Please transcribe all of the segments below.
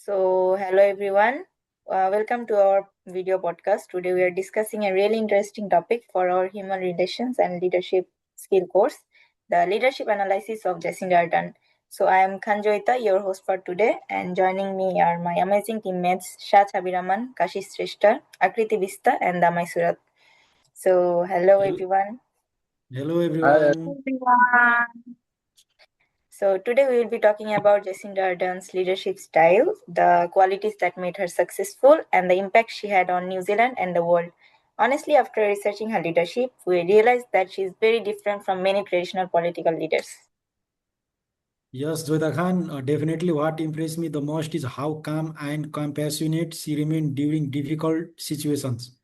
Hello everyone. Welcome to our video podcast. Today we are discussing a really interesting topic for our human relations and leadership skill course, the leadership analysis of Jacinda Ardern. So I am Khanjoita, your host for today, and joining me are my amazing teammates Shah Chabiraman, Kashish Shrestha, Akriti Vista, and Damai Surat. So hello Hel- everyone. Hello, Hi, everyone. Everyone. So today we will be talking about Jacinda Ardern's leadership style, the qualities that made her successful, and the impact she had on New Zealand and the world. Honestly, after researching her leadership, we realized that she is very different from many traditional political leaders. Yes, Zoida Khan, definitely what impressed me the most is how calm and compassionate she remained during difficult situations.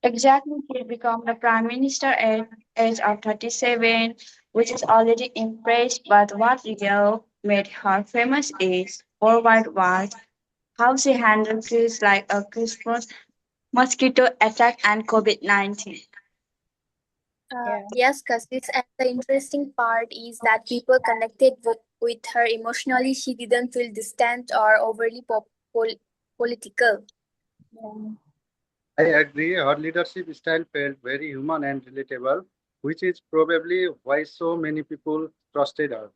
Exactly, he became the prime minister at age of 37, which is already impressive. But what really made her famous is worldwide how she handled cases like a Christmas mosquito attack and COVID-19. Yeah. Yes, Kassis, and the interesting part is that people connected with her emotionally. She didn't feel distant or overly political. I agree. Her leadership style felt very human and relatable, which is probably why so many people trusted her.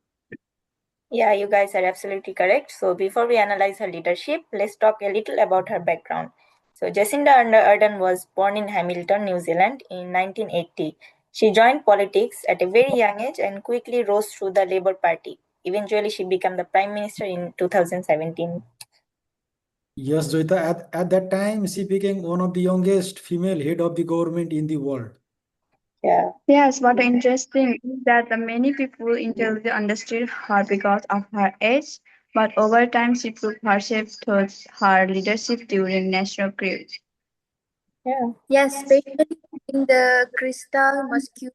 Yeah, you guys are absolutely correct. So before we analyze her leadership, let's talk a little about her background. So Jacinda Ardern was born in Hamilton, New Zealand in 1980. She joined politics at a very young age and quickly rose through the Labour Party. Eventually, she became the Prime Minister in 2017. Yes, Zoita, at that time, she became one of the youngest female head of the government in the world. Yeah. Yes, what interesting is that the many people intelligently understood her because of her age, but over time she proved herself towards her leadership during national crisis. Yeah. Yes, especially in the Krista Mosque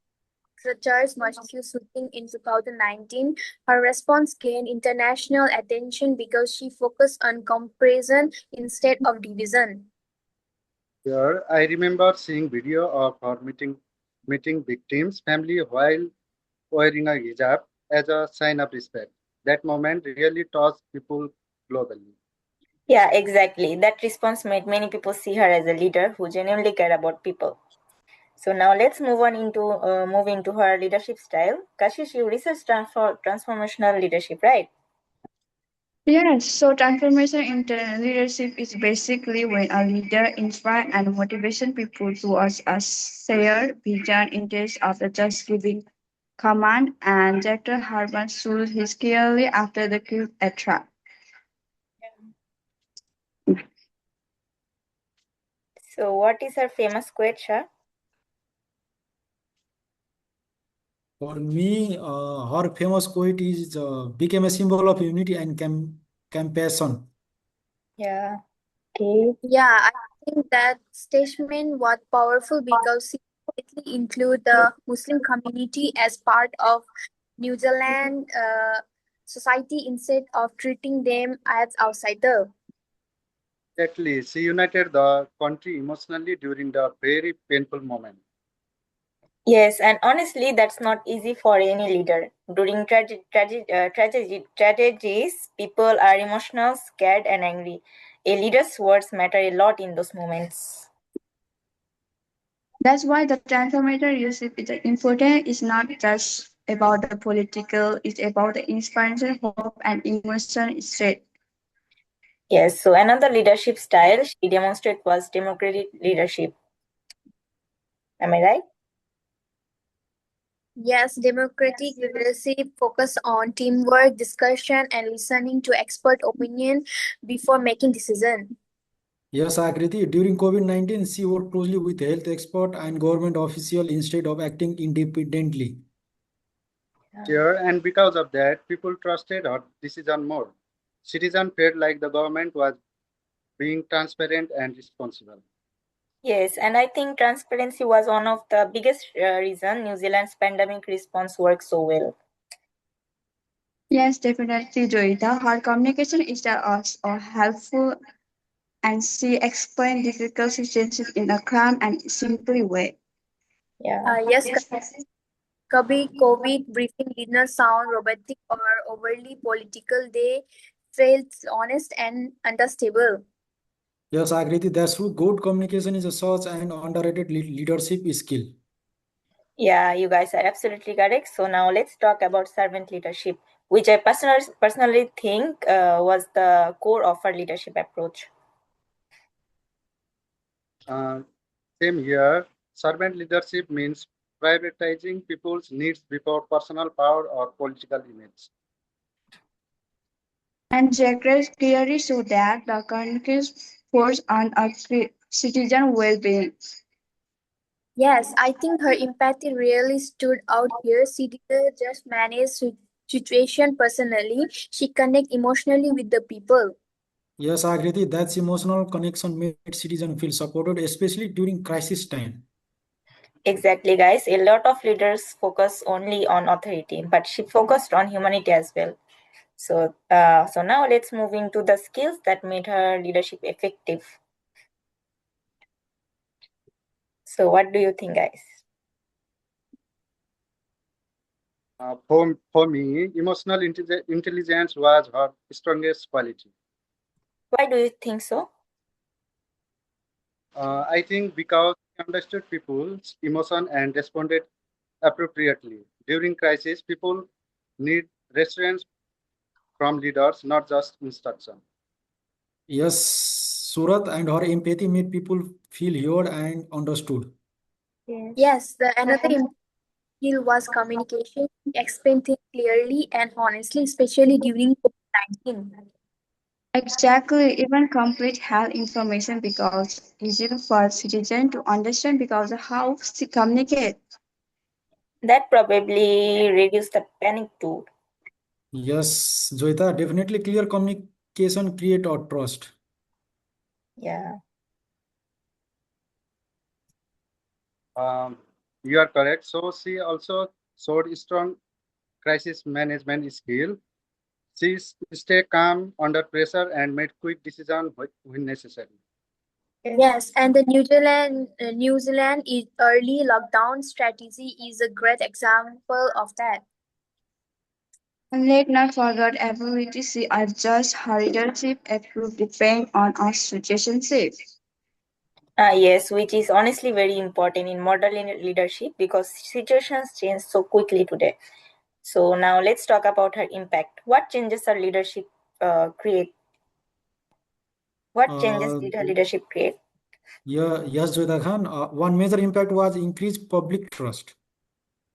Church Mosque shooting in 2019, her response gained international attention because she focused on comparison instead of division. Here, I remember seeing video of her meeting victims' family while wearing a hijab as a sign of respect. That moment really touched people globally. Yeah, exactly. That response made many people see her as a leader who genuinely cared about people. So now let's move into her leadership style. Kashish, you research transformational leadership, right? Yes, so transformation in leadership is basically when a leader inspires and motivates people towards a shared vision instead of just giving command. And Dr. Harman showed his clearly after the coup attack. So what is her famous quote, Shah? For me, her famous quote is became a symbol of unity and compassion. Yeah. Okay. Yeah, I think that statement was powerful because it completely include the Muslim community as part of New Zealand society instead of treating them as outsider. Exactly. She united the country emotionally during the very painful moment. Yes, and honestly, that's not easy for any leader. During tragedies, people are emotional, scared, and angry. A leader's words matter a lot in those moments. That's why the transformator usage is important. It's not just about the political, it's about the inspiration, hope, and emotion state. Yes, so another leadership style she demonstrated was democratic leadership. Am I right? Yes, democratic leadership focus on teamwork, discussion, and listening to expert opinion before making decision. Yes, Akriti, during COVID-19, she worked closely with health expert and government official instead of acting independently. Sure, and because of that, people trusted her decision more. Citizens felt like the government was being transparent and responsible. Yes, and I think transparency was one of the biggest reason New Zealand's pandemic response worked so well. Yes, definitely, Joita. Her communication is also helpful and she explained difficult situations in a calm and simple way. Yeah. Yes, Kabhi COVID briefing did not sound robotic or overly political. They felt honest and understandable. Yes, Akriti, that's true. Good communication is a such an underrated leadership skill. Yeah, you guys are absolutely correct. So now let's talk about servant leadership, which I personally think was the core of our leadership approach. Uh, Same here. Servant leadership means prioritizing people's needs before personal power or political image. And Jacques clearly showed that the country's force on a citizen well-being. Yes, I think her empathy really stood out here. She didn't just manage situation personally, she connect emotionally with the people. Yes, Akriti, that's emotional connection made citizens feel supported, especially during crisis time. Exactly, guys. A lot of leaders focus only on authority, but she focused on humanity as well. So now let's move into the skills that made her leadership effective. So, what do you think, guys? For me, emotional intelligence was her strongest quality. Why do you think so? I think because she understood people's emotion and responded appropriately. During crisis, people need reassurance from leaders, not just instruction. Yes, Surat and her empathy made people feel heard and understood. Yes. Yes, the another important skill was communication. She explained things clearly and honestly, especially during COVID-19. Exactly, even complete health information because easier for citizen to understand because of how she communicate. That probably reduced the panic too. Yes, Joita, definitely clear communication create our trust. Yeah. Um, you are correct. So she also showed strong crisis management skill. She stayed calm under pressure and made quick decisions when necessary. Yes. Yes, and the New Zealand early lockdown strategy is a great example of that. And let not forget ability she adjusts her leadership approve depend on our situation safe. Yes, which is honestly very important in modern leadership because situations change so quickly today. So now let's talk about her impact. What changes her leadership create? What changes Uh, did her leadership create? yeah, yes, Joita Khan. One major impact was increased public trust.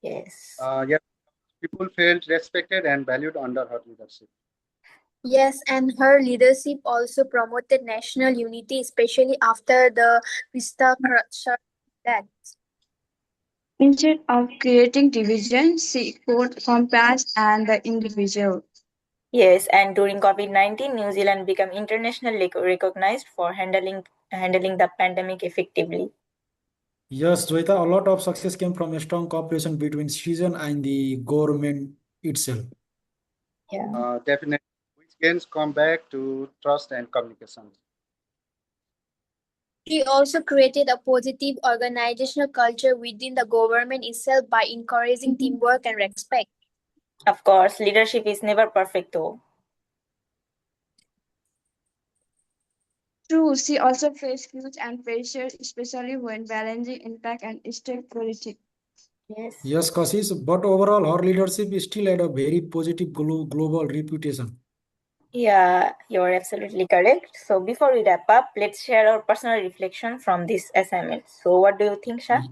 Yes. Yet people felt respected and valued under her leadership. Yes, and her leadership also promoted national unity, especially after the Krista death. Instead of creating division, she put compass and the individual. Yes, and during COVID-19, New Zealand became internationally recognized for handling the pandemic effectively. Yes, Joita, a lot of success came from a strong cooperation between citizen and the government itself. Yeah. Definitely, which gains come back to trust and communication. She also created a positive organizational culture within the government itself by encouraging teamwork and respect. Of course, leadership is never perfect though. True, she also faced huge and pressure, especially when balancing impact and state politics. Yes. Yes, Kashish, but overall, her leadership is still at a very positive global reputation. Yeah, you're absolutely correct. So before we wrap up, let's share our personal reflection from this assignment. So what do you think, Shah? Y-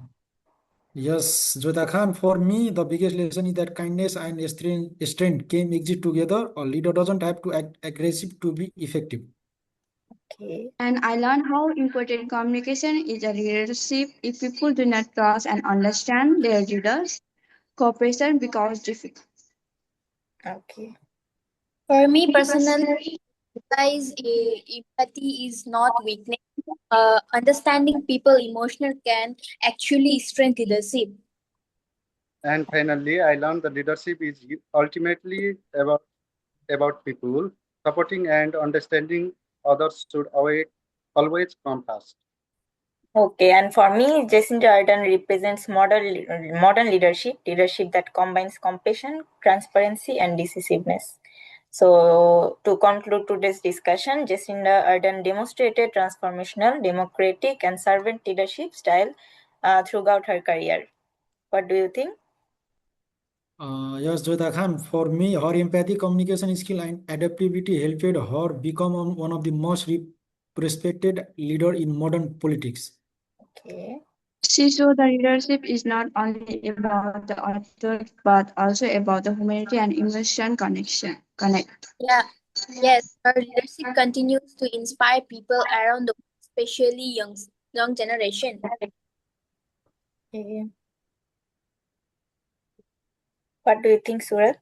Yes, Joita Khan, for me, the biggest lesson is that kindness and strength can exist together. A leader doesn't have to act aggressive to be effective. Okay. And I learned how important communication is a leadership. If people do not trust and understand their leaders, cooperation becomes difficult. Okay. For me personally, guys, empathy is not weakness. Understanding people emotional can actually strengthen leadership. And finally, I learned the leadership is ultimately about people. Supporting and understanding others should always come first. Okay, and for me, Jacinda Ardern represents modern leadership that combines compassion, transparency, and decisiveness. So, to conclude today's discussion, Jacinda Ardern demonstrated transformational, democratic, and servant leadership style throughout her career. What do you think? Yes, Joita Khan, for me, her empathy, communication skill, and adaptability helped her become one of the most respected leader in modern politics. Okay. She showed that leadership is not only about the authority but also about the humanity and emotion connect. Yeah, yes, her leadership continues to inspire people around the world, especially young generation. Okay. What do you think, Surat?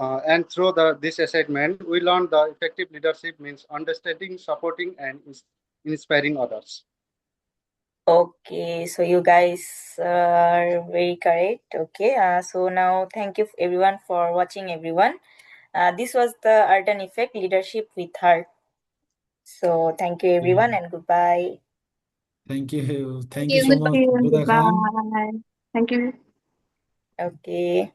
Uh, and through this assignment, we learned the effective leadership means understanding, supporting, and inspiring others. Okay, so you guys are very correct. Okay, so now thank you everyone for watching, everyone. This was the Ardern Effect Leadership with Her. So thank you everyone and goodbye. Thank you. Thank Thank you you. so Thank Goodbye. much, you. Joita Khan. Goodbye. Thank you. Okay.